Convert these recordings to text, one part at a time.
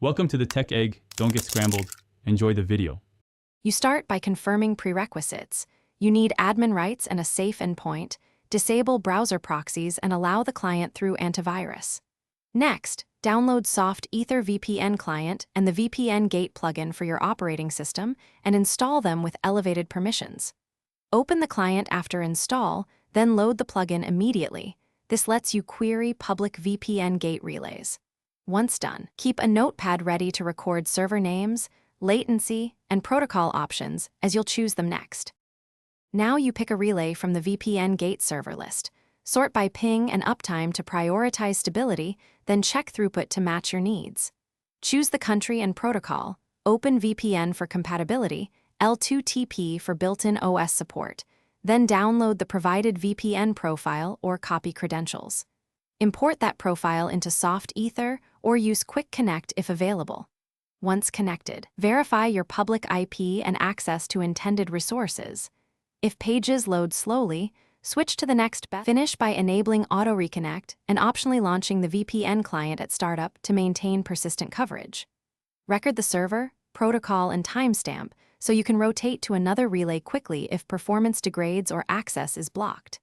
Welcome to the Tech Egg. Don't get scrambled. Enjoy the video. You start by confirming prerequisites. You need admin rights and a safe endpoint, disable browser proxies, and allow the client through antivirus. Next, download Soft Ether VPN client and the VPN Gate plugin for your operating system and install them with elevated permissions. Open the client after install, then load the plugin immediately. This lets you query public VPN Gate relays. Once done, keep a notepad ready to record server names, latency, and protocol options as you'll choose them next. Now you pick a relay from the VPN Gate server list. Sort by ping and uptime to prioritize stability, then check throughput to match your needs. Choose the country and protocol, OpenVPN for compatibility, L2TP for built-in OS support. Then download the provided VPN profile or copy credentials. Import that profile into Soft Ether or use Quick Connect if available. Once connected, verify your public IP and access to intended resources. If pages load slowly, switch to the next best. Finish by enabling Auto Reconnect and optionally launching the VPN client at startup to maintain persistent coverage. Record the server, protocol, and timestamp so you can rotate to another relay quickly if performance degrades or access is blocked.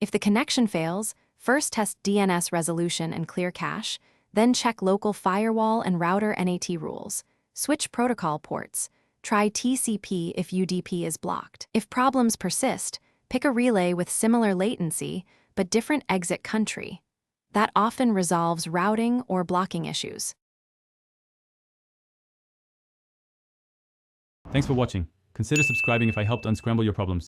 If the connection fails, first test DNS resolution and clear cache, then check local firewall and router NAT rules. Switch protocol ports. Try TCP if UDP is blocked. If problems persist, pick a relay with similar latency but different exit country. That often resolves routing or blocking issues. Thanks for watching. Consider subscribing if I helped unscramble your problems.